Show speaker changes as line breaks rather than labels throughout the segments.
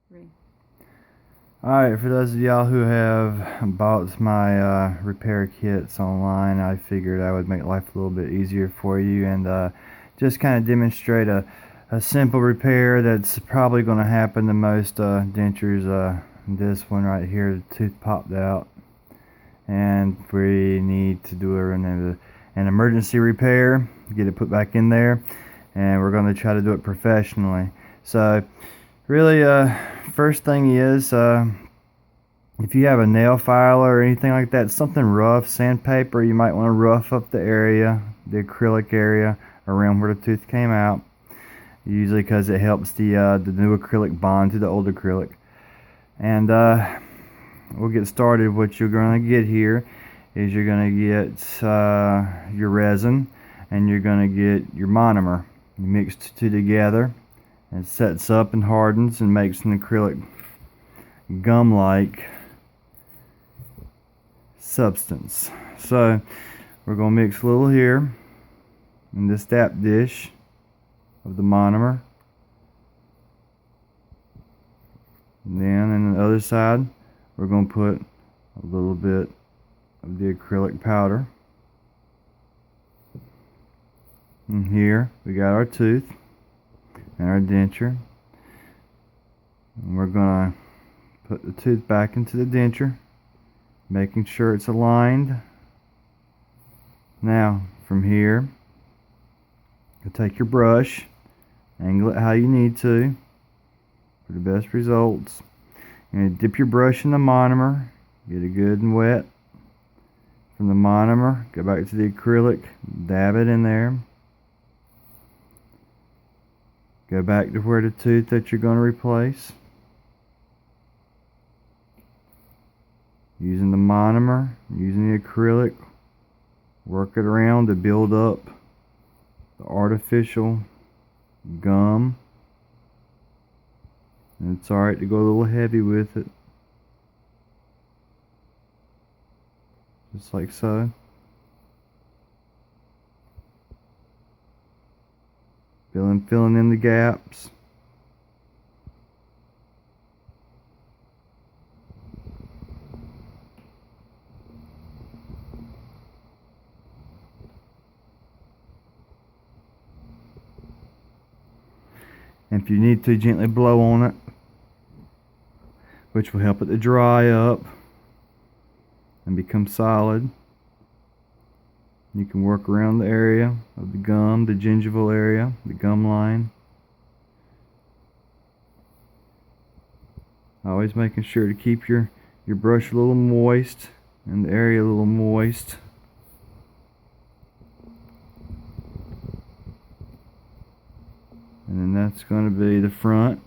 Three.
Alright, for those of y'all who have bought my repair kits online, I figured I would make life a little bit easier for you and just kind of demonstrate a simple repair that's probably going to happen to most dentures. This one right here, the tooth popped out, and we need to do an emergency repair, get it put back in there, and we're going to try to do it professionally. So, really, first thing is, if you have a nail file or anything like that, something rough, sandpaper, you might want to rough up the area, the acrylic area around where the tooth came out. Usually because it helps the new acrylic bond to the old acrylic. And we'll get started. What you're going to get here is you're going to get your resin and you're going to get your monomer. You mix the two together. It sets up and hardens and makes an acrylic gum-like substance. So we're going to mix a little here in this dap dish of the monomer. And then on the other side, we're going to put a little bit of the acrylic powder. And here we got our tooth and our denture. And we're going to put the tooth back into the denture, making sure it's aligned. Now, from here, you take your brush, angle it how you need to for the best results. And dip your brush in the monomer, get it good and wet. From the monomer, go back to the acrylic, dab it in there. Go back to where the tooth that you're going to replace. Using the monomer, using the acrylic, work it around to build up the artificial gum. And it's alright to go a little heavy with it. Just like so. Filling in the gaps. And if you need to, gently blow on it, which will help it to dry up and become solid. You can work around the area of the gum, the gingival area, the gum line. Always making sure to keep your brush a little moist and the area a little moist. And then that's going to be the front.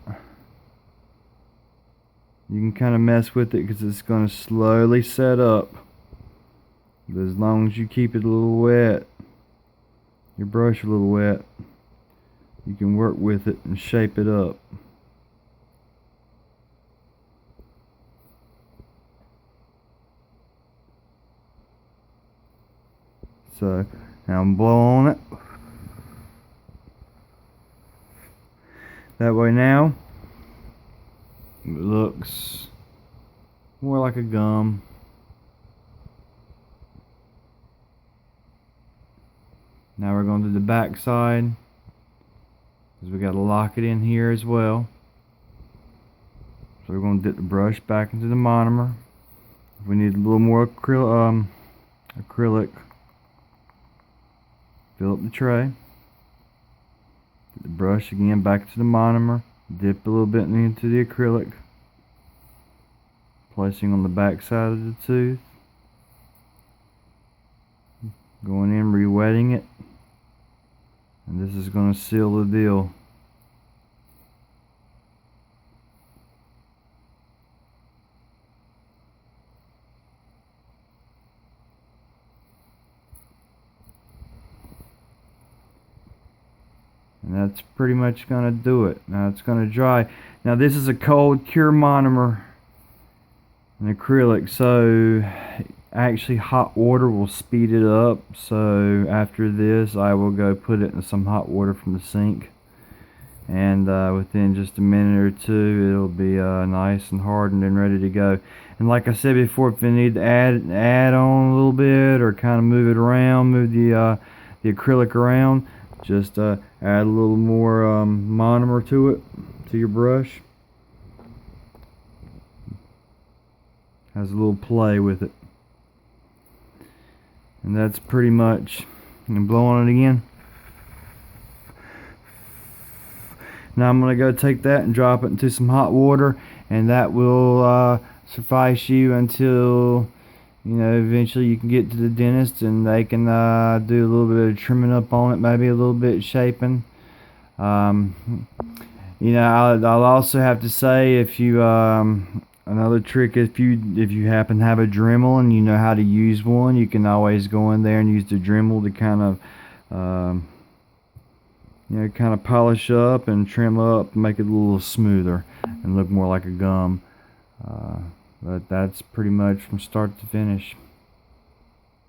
You can kind of mess with it because it's going to slowly set up. But as long as you keep it a little wet, your brush a little wet, you can work with it and shape it up. So now I'm blow on it. That way now it looks more like a gum. Now we're going to the back side because we got to lock it in here as well. So we're going to dip the brush back into the monomer. If we need a little more acrylic, fill up the tray. Get the brush again back to the monomer. Dip a little bit into the acrylic, placing on the back side of the tooth. Going in, re-wetting it. And this is going to seal the deal. And that's pretty much going to do it. Now it's going to dry. Now this is a cold cure monomer and acrylic, so actually hot water will speed it up. So after this I will go put it in some hot water from the sink and within just a minute or two it'll be nice and hardened and ready to go. And like I said before, if you need to add on a little bit or kind of move it around, move the acrylic around, just add a little more monomer to it, to your brush. Has a little play with it. And that's pretty much, and blow on it again. Now I'm going to go take that and drop it into some hot water, and that will suffice you until, you know, eventually you can get to the dentist and they can do a little bit of trimming up on it, maybe a little bit shaping. You know, I'll also have to say, if you another trick, if you happen to have a Dremel and you know how to use one, you can always go in there and use the Dremel to kind of you know, kind of polish up and trim up, make it a little smoother and look more like a gum. But that's pretty much from start to finish.